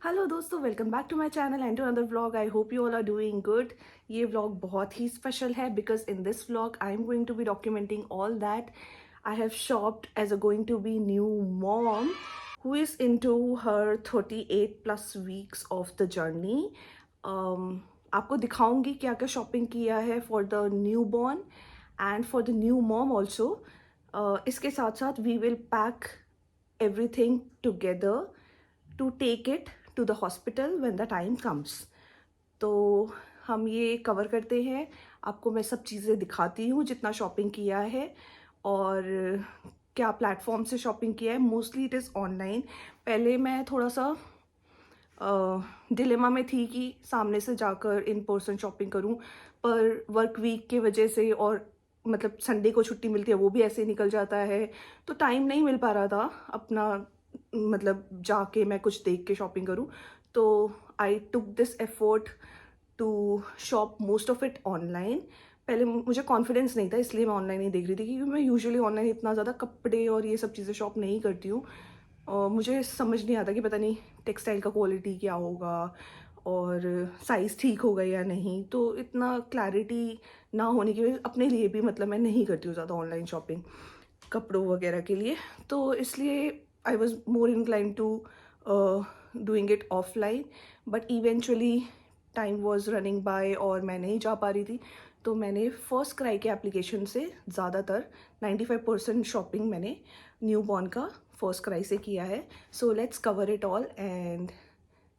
Hello दोस्तों, welcome back to my channel and to another vlog. I hope you all are doing good. ये vlog बहुत ही special है because in this vlog I am going to be documenting all that I have shopped as a going to be new mom who is into her 38 plus weeks of the journey. आपको दिखाऊंगी क्या क्या shopping किया है for the newborn and for the new mom also. इसके साथ साथ we will pack everything together to take it to the hospital when the time comes. तो हम ये कवर करते हैं, आपको मैं सब चीज़ें दिखाती हूँ जितना शॉपिंग किया है और क्या प्लेटफॉर्म से शॉपिंग किया है। Mostly it is online. पहले मैं थोड़ा सा डिलेमा में थी कि सामने से जाकर इन पर्सन शॉपिंग करूं, पर वर्क वीक की वजह से और मतलब संडे को छुट्टी मिलती है वो भी ऐसे ही निकल जाता है, तो टाइम नहीं मिल पा रहा था अपना मतलब जाके मैं कुछ देख के शॉपिंग करूं। तो I took this effort to shop most of it online. पहले मुझे कॉन्फिडेंस नहीं था इसलिए मैं ऑनलाइन ही देख रही थी, क्योंकि मैं यूजुअली ऑनलाइन इतना ज़्यादा कपड़े और ये सब चीज़ें शॉप नहीं करती हूँ। और मुझे समझ नहीं आता कि पता नहीं टेक्सटाइल का क्वालिटी क्या होगा और साइज़ ठीक होगा या नहीं, तो इतना क्लैरिटी ना होने की वजह अपने लिए भी मतलब मैं नहीं करती हूँ ज़्यादा ऑनलाइन शॉपिंग कपड़ों वगैरह के लिए। तो इसलिए I was more incline to doing it offline, but eventually time was running by और मैं नहीं जा पा रही थी, तो मैंने फर्स्ट क्राई के एप्लीकेशन से ज़्यादातर 95% शॉपिंग मैंने न्यू बॉर्न का फर्स्ट क्राई से किया है। So let's cover it all and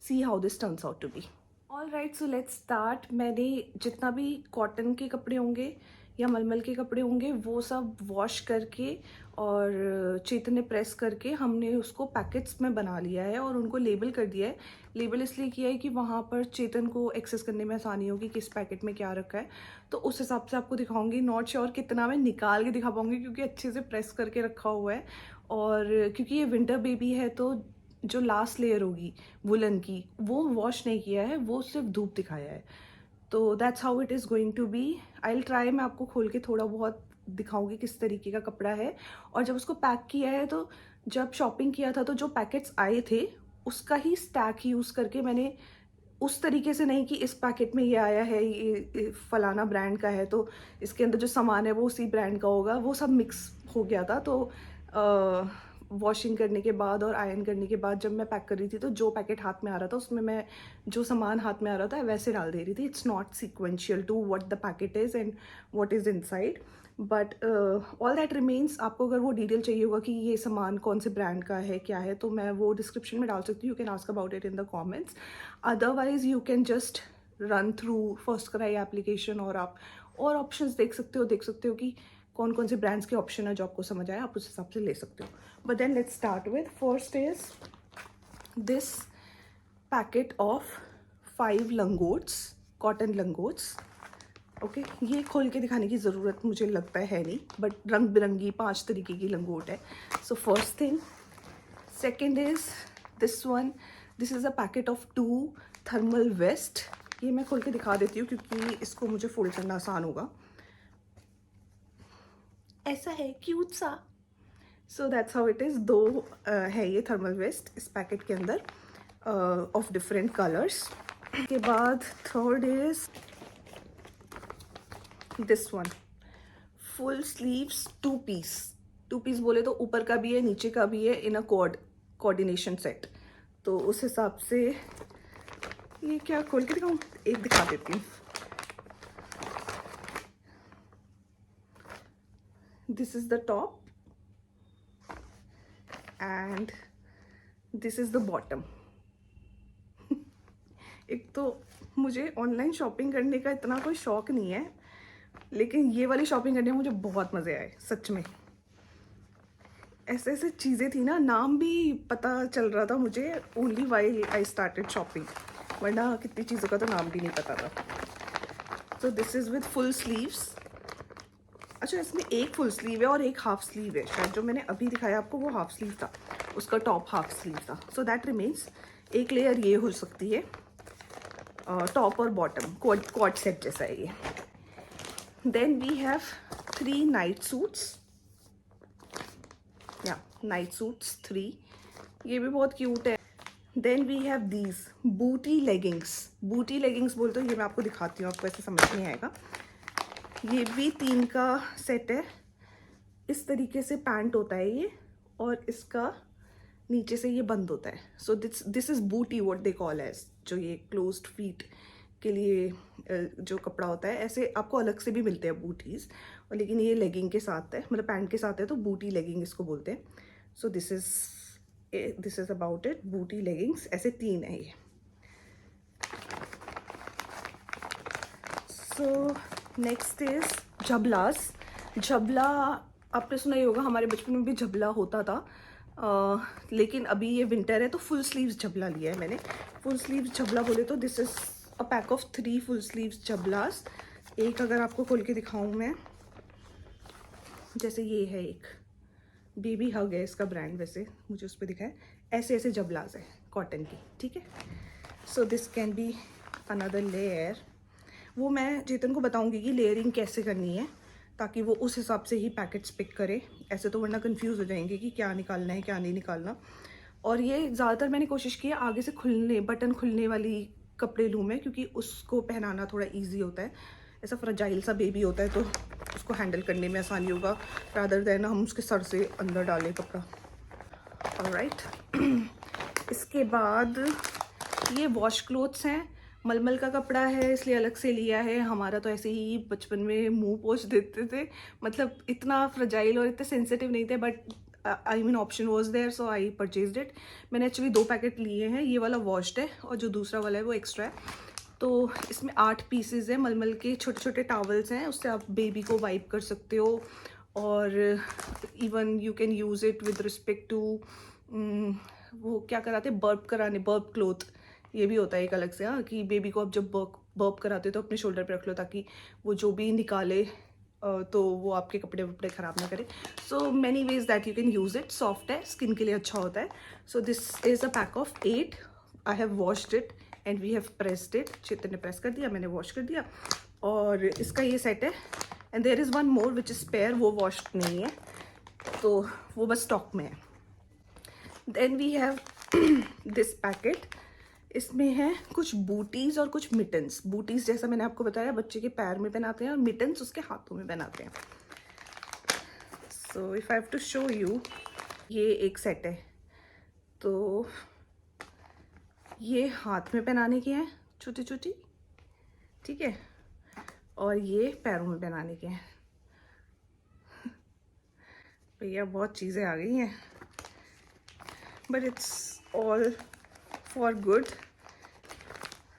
see how this turns out to be. All right, so let's start. मैंने जितना भी कॉटन के कपड़े होंगे या मलमल के कपड़े होंगे वो सब वॉश करके और चेतन ने प्रेस करके हमने उसको पैकेट्स में बना लिया है और उनको लेबल कर दिया है। लेबल इसलिए किया है कि वहाँ पर चेतन को एक्सेस करने में आसानी होगी किस पैकेट में क्या रखा है, तो उस हिसाब से आपको दिखाऊंगी। नॉट श्योर कितना मैं निकाल के दिखा पाऊंगी क्योंकि अच्छे से प्रेस करके रखा हुआ है, और क्योंकि ये विंटर बेबी है तो जो लास्ट लेयर होगी वुलन की वो वॉश नहीं किया है, वो सिर्फ धूप दिखाया है। तो that's how it is going to be. I will try, मैं आपको खोल के थोड़ा बहुत दिखाऊंगी किस तरीके का कपड़ा है। और जब उसको पैक किया है तो जब शॉपिंग किया था तो जो पैकेट्स आए थे उसका ही स्टैक यूज़ करके मैंने, उस तरीके से नहीं कि इस पैकेट में ये आया है ये फलाना ब्रांड का है तो इसके अंदर जो सामान है वो उसी ब्रांड का होगा, वो सब मिक्स हो गया था। तो वॉशिंग करने के बाद और आयरन करने के बाद जब मैं पैक कर रही थी तो जो पैकेट हाथ में आ रहा था उसमें मैं जो सामान हाथ में आ रहा था वैसे डाल दे रही थी। It's not sequential to what the packet is and what is inside, but all that remains. आपको अगर वो डिटेल चाहिए होगा कि ये सामान कौन से ब्रांड का है क्या है तो मैं वो डिस्क्रिप्शन में डाल सकती हूँ, you can ask about it in the comments. Otherwise you can just run through first cry application और आप और ऑप्शंस देख सकते हो कि कौन कौन से ब्रांड्स के ऑप्शन है जो आपको समझ आए, आप उस हिसाब से ले सकते हो। But then let's start with first is this packet of 5 langots, cotton langots. Okay, ये खोल के दिखाने की ज़रूरत मुझे लगता है नहीं, बट रंग बिरंगी 5 तरीके की लंगोट है। So first thing. Second is this one, this is a packet of 2 thermal vest. ये मैं खोल के दिखा देती हूँ क्योंकि इसको मुझे फोल्ड करना आसान होगा। ऐसा है क्यूट सा। So that's how it is. 2 है ये थर्मल वेस्ट इस पैकेट के अंदर ऑफ डिफरेंट कलर्स। के बाद third is this one, full sleeves 2 piece बोले तो ऊपर का भी है नीचे का भी है इन अ कोऑर्डिनेशन सेट। तो उस हिसाब से ये क्या खोल के दिखाऊं, एक दिखा देती हूँ। This is the top and this is the bottom. एक तो मुझे ऑनलाइन शॉपिंग करने का इतना कोई शौक नहीं है, लेकिन ये वाली शॉपिंग करने में मुझे बहुत मज़े आए सच में। ऐसे ऐसे चीज़ें थी ना, नाम भी पता चल रहा था मुझे only while I started shopping, वरना कितनी चीज़ों का तो नाम भी नहीं पता था। सो this is with full sleeves. अच्छा, इसमें एक फुल स्लीव है और एक हाफ स्लीव है शायद, जो मैंने अभी दिखाया आपको वो हाफ स्लीव था, उसका टॉप हाफ स्लीव था। सो दैट रिमेन्स एक लेयर ये हो सकती है, टॉप और बॉटम क्वाड सेट जैसा है ये। Then we have 3 night suits, या नाइट सूट्स 3, ये भी बहुत क्यूट है। Then we have these booty leggings. Booty leggings बोलते हो, ये मैं आपको दिखाती हूँ, आपको ऐसे समझ नहीं आएगा। ये भी 3 का सेट है। इस तरीके से पैंट होता है ये, और इसका नीचे से ये बंद होता है। सो दिस इज़ बूटी, व्हाट दे कॉल एज, जो ये क्लोज्ड फीट के लिए जो कपड़ा होता है। ऐसे आपको अलग से भी मिलते हैं बूटीज़, और लेकिन ये लेगिंग के साथ है, मतलब पैंट के साथ है, तो बूटी लेगिंग इसको बोलते हैं। सो दिस इज़ अबाउट इट, बूटी लेगिंग्स। ऐसे 3 है ये। So next is झबलास। झबला आपने सुना ही होगा, हमारे बचपन में भी झबला होता था। लेकिन अभी ये विंटर है तो फुल स्लीव्स झबला लिया है मैंने। फुल स्लीव्स झबला बोले तो this is a pack of 3 full sleeves jhablas. एक अगर आपको खोल के दिखाऊं मैं, जैसे ये है एक बेबी हग है इसका ब्रांड, वैसे मुझे उस पर दिखा है। ऐसे ऐसे झबलास है कॉटन की, ठीक है। So this can be another layer. वो मैं चेतन को बताऊंगी कि लेयरिंग कैसे करनी है, ताकि वो उस हिसाब से ही पैकेट्स पिक करे। ऐसे तो वरना कंफ्यूज हो जाएंगे कि क्या निकालना है क्या नहीं निकालना। और ये ज़्यादातर मैंने कोशिश की है आगे से बटन खुलने वाली कपड़े लूँ मैं, क्योंकि उसको पहनाना थोड़ा ईजी होता है। ऐसा फ्रजाइल सा बेबी होता है तो उसको हैंडल करने में आसानी होगा, रादर देन हम उसके सर से अंदर डालें कपड़ा। ऑलराइट। इसके बाद ये वॉश क्लोथ्स हैं। मलमल का कपड़ा है इसलिए अलग से लिया है। हमारा तो ऐसे ही बचपन में मुंह पोंछ देते थे, मतलब इतना फ्रजाइल और इतने सेंसिटिव नहीं थे, but I mean option was there, so I purchased it. मैंने एक्चुअली 2 पैकेट लिए हैं। ये वाला वॉश्ड है और जो दूसरा वाला है वो एक्स्ट्रा है। तो इसमें 8 पीसेज है। मलमल के छोटे छोटे टॉवल्स हैं, उससे आप बेबी को वाइप कर सकते हो। और even you can use it with respect to वो क्या कराते हैं, बर्प कराने, बर्प क्लोथ। ये भी होता है एक अलग से, हाँ, कि बेबी को आप जब बर्प कराते हो तो अपने शोल्डर पे रख लो, ताकि वो जो भी निकाले तो वो आपके कपड़े वपड़े ख़राब ना करे। So many ways that you can use it. Soft है, स्किन के लिए अच्छा होता है। So this is a pack of 8। I have washed it and we have pressed it. Chetan ने प्रेस कर दिया, मैंने वॉश कर दिया, और इसका ये सेट है। And there is one more which is spare, वो वॉश्ड नहीं है, तो वो बस स्टॉक में है। Then we have this packet. इसमें है कुछ बूटीज़ और कुछ मिटन्स। बूटीज़ जैसा मैंने आपको बताया बच्चे के पैर में पहनाते हैं, और मिटन्स उसके हाथों में पहनाते हैं। So if I have to show you, ये एक सेट है। तो ये हाथ में पहनाने के हैं छोटी छोटी, ठीक है, और ये पैरों में पहनाने के हैं। भैया बहुत चीज़ें आ गई हैं, but it's all for good.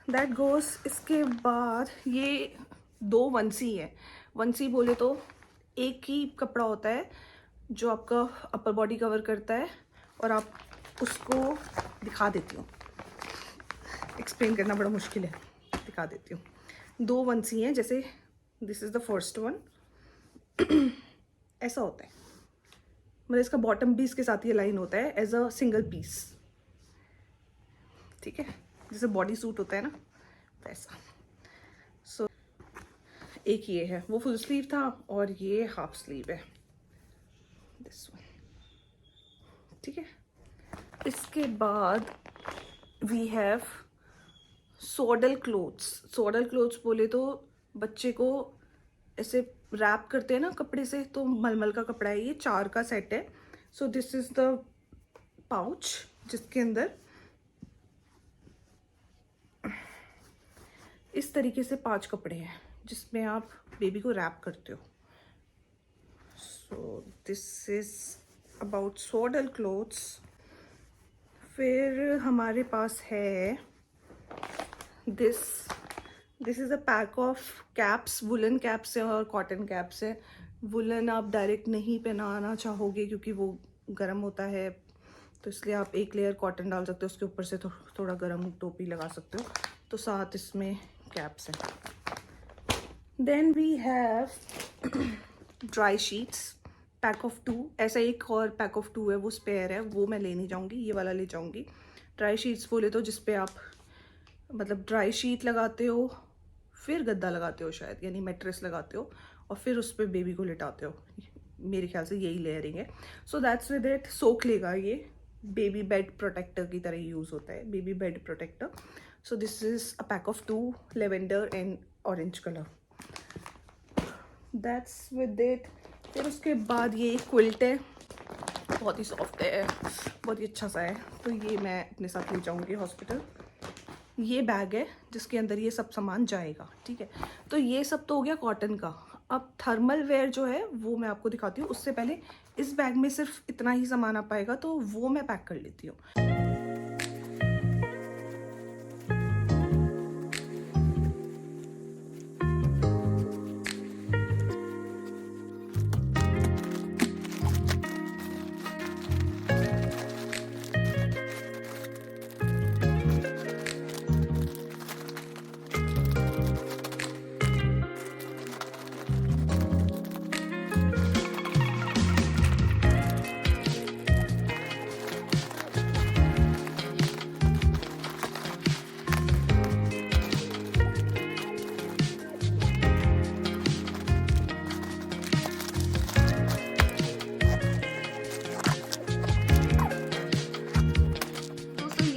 That goes. इसके बाद ये 2 वंसी है। वंसी बोले तो एक ही कपड़ा होता है जो आपका अपर बॉडी कवर करता है, और आप उसको दिखा देती हूँ, एक्सप्लेन करना बड़ा मुश्किल है, दिखा देती हूँ। 2 वंसी हैं, जैसे this is the first one. ऐसा होता है, मतलब इसका बॉटम भी इसके साथ ही लाइन होता है एज अ सिंगल पीस, ठीक है, जैसे बॉडी सूट होता है ना वैसा। सो एक ये है, वो फुल स्लीव था, और ये हाफ स्लीव है, दिस वन, ठीक है। इसके बाद वी हैव सॉडल क्लोथ्स। सॉडल क्लोथ्स बोले तो बच्चे को ऐसे रैप करते हैं ना कपड़े से, तो मलमल का कपड़ा है ये। 4 का सेट है। So this is the pouch, जिसके अंदर इस तरीके से 5 कपड़े हैं जिसमें आप बेबी को रैप करते हो। So this is about swaddle clothes. फिर हमारे पास है this is a pack of caps. Woollen caps है और कॉटन कैप्स है। वुलन आप डायरेक्ट नहीं पहनाना चाहोगे क्योंकि वो गर्म होता है, तो इसलिए आप एक लेयर कॉटन डाल सकते हो, उसके ऊपर से थोड़ा गर्म टोपी लगा सकते हो। तो साथ इसमें कैप्स हैं। Then we have dry sheets, pack of 2। ऐसा एक और पैक ऑफ 2 है, वो स्पेयर है, वो मैं ले नहीं जाऊँगी, ये वाला ले जाऊँगी। ड्राई शीट्स बोले तो जिस पे आप मतलब ड्राई शीट लगाते हो, फिर गद्दा लगाते हो शायद, यानी मैट्रेस लगाते हो, और फिर उस पर बेबी को लिटाते हो। मेरे ख्याल से यही लेयरिंग है। So that's with it. सोख लेगा ये, बेबी बेड प्रोटेक्टर की तरह यूज़ होता है, baby bed protector. So this is a pack of 2, lavender and orange colour. That's with it. फिर उसके बाद ये एक क्विल्ट है, बहुत ही सॉफ्ट है, बहुत ही अच्छा सा है. तो ये मैं अपने साथ ले जाऊँगी हॉस्पिटल. ये बैग है जिसके अंदर ये सब सामान जाएगा. ठीक है, तो ये सब तो हो गया कॉटन का. अब थर्मल वेयर जो है वो मैं आपको दिखाती हूँ. उससे पहले इस बैग में सिर्फ इतना ही सामान आ पाएगा, तो वो मैं पैक कर लेती हूँ.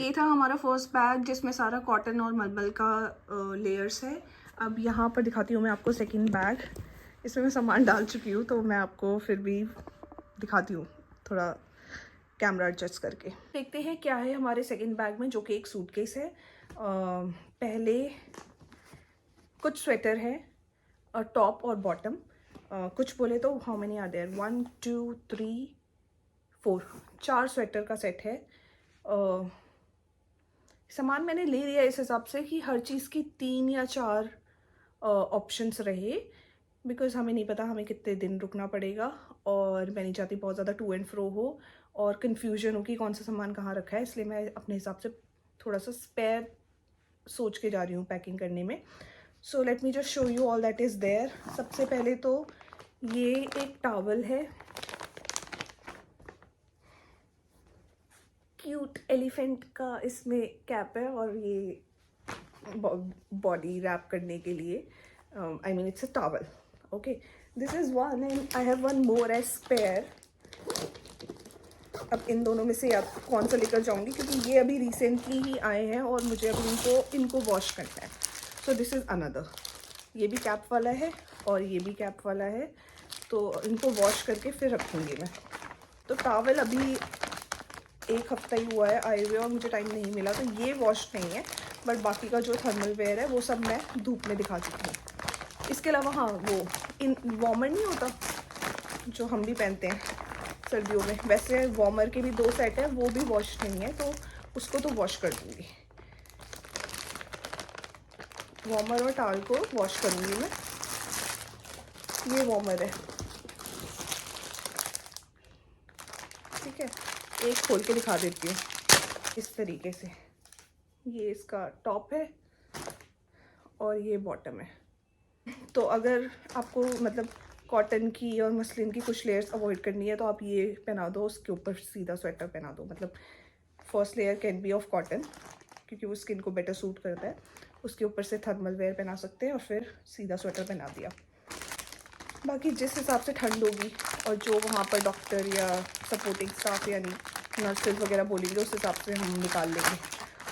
ये था हमारा फर्स्ट बैग जिसमें सारा कॉटन और मलमल का लेयर्स है. अब यहाँ पर दिखाती हूँ मैं आपको सेकंड बैग. इसमें मैं सामान डाल चुकी हूँ, तो मैं आपको फिर भी दिखाती हूँ थोड़ा कैमरा एडजस्ट करके. देखते हैं क्या है हमारे सेकंड बैग में, जो कि एक सूटकेस है. पहले कुछ स्वेटर है, टॉप और बॉटम. कुछ बोले तो how many are there, 1 2 3 4, 4 sweater का सेट है. सामान मैंने ले लिया इस हिसाब से कि हर चीज़ की 3 या 4 ऑप्शंस रहे, बिकॉज़ हमें नहीं पता हमें कितने दिन रुकना पड़ेगा, और मैं नहीं चाहती बहुत ज़्यादा टू एंड फ्रो हो और कन्फ्यूजन हो कि कौन सा सामान कहाँ रखा है. इसलिए मैं अपने हिसाब से थोड़ा सा स्पेयर सोच के जा रही हूँ पैकिंग करने में. So let me just show you all that is there. सबसे पहले तो ये एक टॉवल है, क्यूट एलिफेंट का इसमें कैप है, और ये बॉडी रैप करने के लिए. I mean it's a towel. Okay, this is one and I have one more as spare. अब इन दोनों में से आप कौन सा लेकर जाऊंगी, क्योंकि ये अभी रिसेंटली ही आए हैं और मुझे अभी इनको वॉश करना है. So this is another. ये भी कैप वाला है और ये भी कैप वाला है, तो इनको वॉश करके फिर रखूँगी मैं. तो टॉवल अभी 1 हफ्ता ही हुआ है आए हुए और मुझे टाइम नहीं मिला, तो ये वॉश नहीं है. बट बाकी का जो थर्मल वेयर है वो सब मैं धूप में दिखा चुकी हूँ. इसके अलावा हाँ, वो इन वार्मर नहीं होता जो हम भी पहनते हैं सर्दियों में, वैसे वार्मर के भी 2 सेट है, वो भी वॉश नहीं है, तो उसको तो वॉश कर दूँगी. वार्मर और टॉवल को वॉश करूँगी मैं. ये वार्मर है, ठीक है. एक खोल के दिखा देती हूँ इस तरीके से. ये इसका टॉप है और ये बॉटम है. तो अगर आपको मतलब कॉटन की और मसलिन की कुछ लेयर्स अवॉइड करनी है, तो आप ये पहना दो, उसके ऊपर सीधा स्वेटर पहना दो. मतलब first layer can be of cotton, क्योंकि वो स्किन को बेटर सूट करता है. उसके ऊपर से थर्मल वेयर पहना सकते हैं और फिर सीधा स्वेटर पहना दिया. बाकी जिस हिसाब से ठंड होगी और जो वहाँ पर डॉक्टर या सपोर्टिंग स्टाफ यानी नर्सेज वगैरह बोलेंगे, उस हिसाब से हम निकाल लेंगे.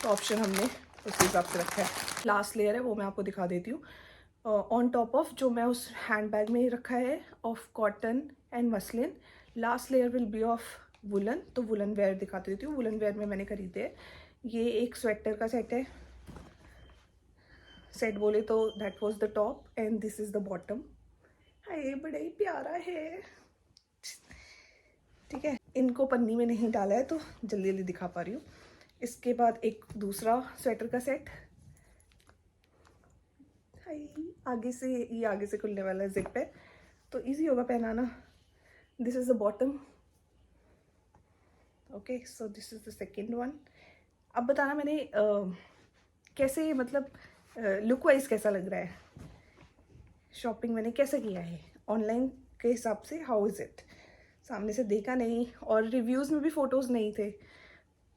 तो ऑप्शन हमने उस हिसाब से रखा है. लास्ट लेयर है वो मैं आपको दिखा देती हूँ. ऑन टॉप ऑफ जो मैं उस हैंड बैग में रखा है of cotton and muslin, last layer will be of woollen. तो वुलन वेयर दिखा देती हूँ. वुलन वेयर में मैंने खरीदे है. ये एक स्वेटर का सेट है, सेट बोले तो that was the top and this is the bottom. ये बड़ा ही प्यारा है, ठीक है. इनको पन्नी में नहीं डाला है तो जल्दी जल्दी दिखा पा रही हूँ. इसके बाद एक दूसरा स्वेटर का सेट, आगे से, ये आगे से खुलने वाला है, जिप है, तो इजी होगा पहनाना. This is the bottom. Okay, so this is the second one. अब बताना मैंने कैसे, मतलब लुक वाइज कैसा लग रहा है. शॉपिंग मैंने कैसे किया है ऑनलाइन के हिसाब से, हाउ इज़ इट. सामने से देखा नहीं और रिव्यूज़ में भी फ़ोटोज़ नहीं थे,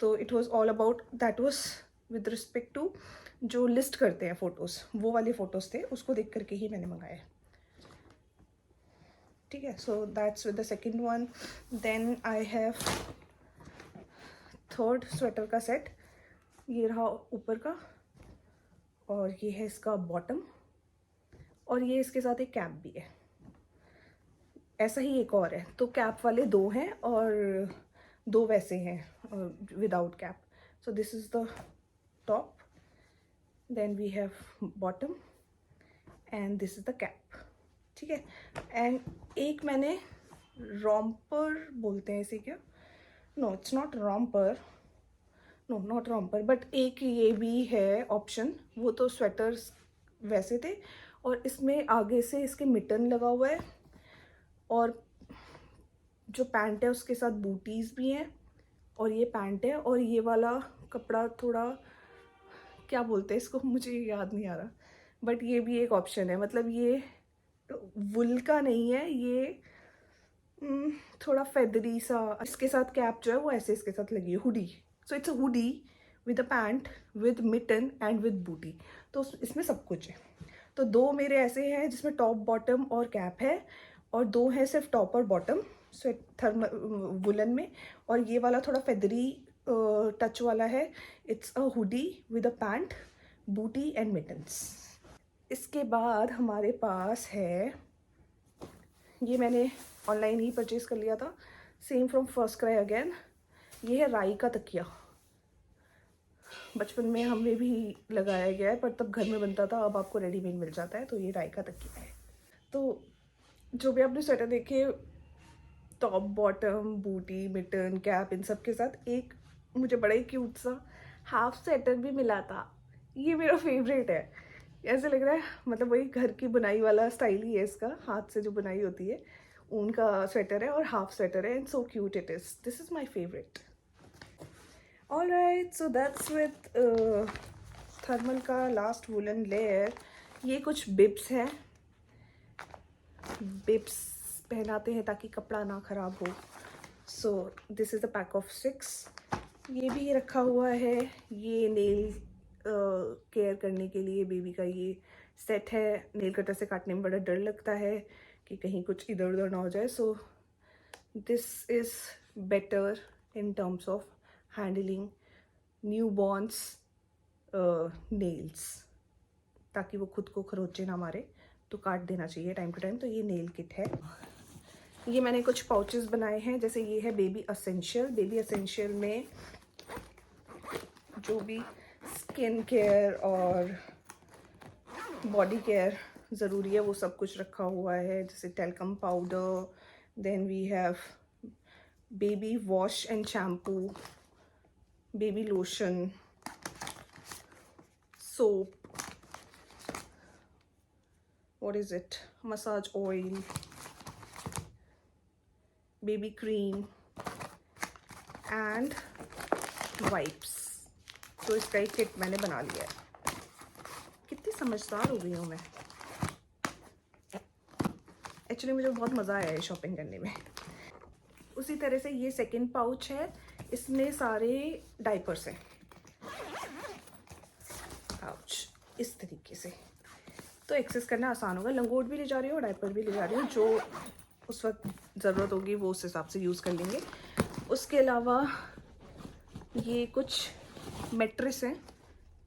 तो it was all about, that was with respect to जो लिस्ट करते हैं फ़ोटोज़, वो वाले फ़ोटोज़ थे, उसको देख करके ही मैंने मंगाया. ठीक है, so that's with the second one. Then I have third sweater का सेट। ये रहा ऊपर का, और ये है इसका बॉटम, और ये इसके साथ एक कैप भी है। ऐसा ही एक और है, तो कैप वाले दो हैं और दो वैसे हैं without cap. So this is the top, then we have bottom and this is the cap. ठीक है। एंड एक मैंने रॉम्पर बोलते हैं इसे क्या, no it's not romper, no not romper, but एक ये भी है ऑप्शन। वो तो स्वेटर्स वैसे थे, और इसमें आगे से इसके मिटन लगा हुआ है, और जो पैंट है उसके साथ बूटीज़ भी हैं, और ये पैंट है। और ये वाला कपड़ा थोड़ा क्या बोलते हैं इसको, मुझे याद नहीं आ रहा, बट ये भी एक ऑप्शन है। मतलब ये वुल का नहीं है, ये थोड़ा फेदरी सा। इसके साथ कैप जो है वो ऐसे इसके साथ लगी है, hoodie. So it's a hoodie with a pant with mitten and with बूटी। तो इसमें सब कुछ है। तो दो मेरे ऐसे हैं जिसमें टॉप बॉटम और कैप है, और दो हैं सिर्फ टॉप और बॉटम स्वेट थर्मल वुलन में, और ये वाला थोड़ा फेदरी टच वाला है। It's a hoodie with a pant, बूटी एंड मिटन्स। इसके बाद हमारे पास है, ये मैंने ऑनलाइन ही परचेज़ कर लिया था, same from first cry again. ये है राई का तकिया। बचपन में हमें भी लगाया गया है, पर तब घर में बनता था, अब आपको रेडीमेड मिल जाता है। तो ये राई का तकिया है। तो जो भी आपने स्वेटर देखे, टॉप बॉटम बूटी मिटन कैप, इन सब के साथ एक मुझे बड़ा ही क्यूट सा हाफ स्वेटर भी मिला था। ये मेरा फेवरेट है। ऐसे लग रहा है मतलब वही घर की बुनाई वाला स्टाइल ही है इसका, हाथ से जो बुनाई होती है ऊन का स्वेटर है, और हाफ स्वेटर है, and so cute it is. This is my favourite. Alright, so that's with thermal का लास्ट वुलन लेयर। ये कुछ बिब्स हैं, बिब्स पहनाते हैं ताकि कपड़ा ना ख़राब हो। So this is the pack of 6। ये भी रखा हुआ है, ये नेल केयर करने के लिए बेबी का ये सेट है। नेल कटर से काटने में बड़ा डर लगता है कि कहीं कुछ इधर उधर ना हो जाए। सो this is better in terms of handling new borns nails, ताकि वो खुद को खरोचे ना मारे, तो काट देना चाहिए टाइम टू टाइम। तो ये नेल किट है। ये मैंने कुछ पाउचेस बनाए हैं, जैसे ये है बेबी असेंशियल। बेबी असेंशियल में जो भी स्किन केयर और बॉडी केयर ज़रूरी है वो सब कुछ रखा हुआ है, जैसे talcum powder, then we have baby wash and shampoo, baby lotion, soap, what is it, massage oil, baby cream and wipes। तो इसका एक किट मैंने बना लिया है। कितनी समझदार हो गई हूँ मैं। एक्चुअली मुझे बहुत मज़ा आया है शॉपिंग करने में। उसी तरह से ये सेकंड पाउच है, इसमें सारे डायपर्स हैं। पाउच इस तरीके से, तो एक्सेस करना आसान होगा। लंगोट भी ले जा रही हूँ, डायपर भी ले जा रही हूँ, जो उस वक्त ज़रूरत होगी वो उस हिसाब से यूज़ कर लेंगे। उसके अलावा ये कुछ मैट्रेस हैं,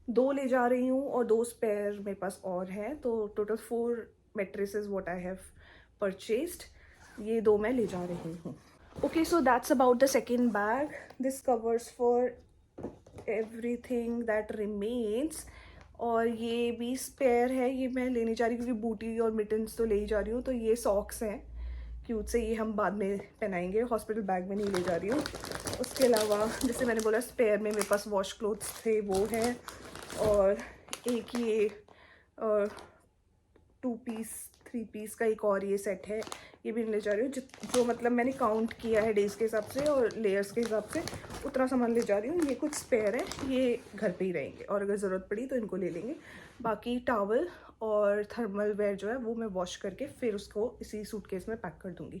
2 ले जा रही हूँ और 2 स्पेयर मेरे पास और हैं। तो total 4 mattresses what I have purchased. ये 2 मैं ले जा रही हूँ। Okay, so that's about the second bag. This covers for everything that remains. और ये भी स्पेयर है, ये मैं लेने जा रही हूँ क्योंकि बूटी और मिटन्स तो ले ही जा रही हूँ। तो ये सॉक्स हैं क्यूट से, ये हम बाद में पहनाएंगे, हॉस्पिटल बैग में नहीं ले जा रही हूँ। उसके अलावा जैसे मैंने बोला स्पेयर में मेरे पास वॉश क्लोथ्स थे वो हैं, और एक ये 2 पीस 3 पीस का एक और ये सेट है, ये भी ले जा रही हूँ। जो मतलब मैंने काउंट किया है डेज़ के हिसाब से और लेयर्स के हिसाब से, उतना सामान ले जा रही हूँ। ये कुछ स्पेयर है, ये घर पे ही रहेंगे और अगर ज़रूरत पड़ी तो इनको ले लेंगे। बाकी टॉवल और थर्मल वेयर जो है वो मैं वॉश करके फिर उसको इसी सूटकेस में पैक कर दूँगी।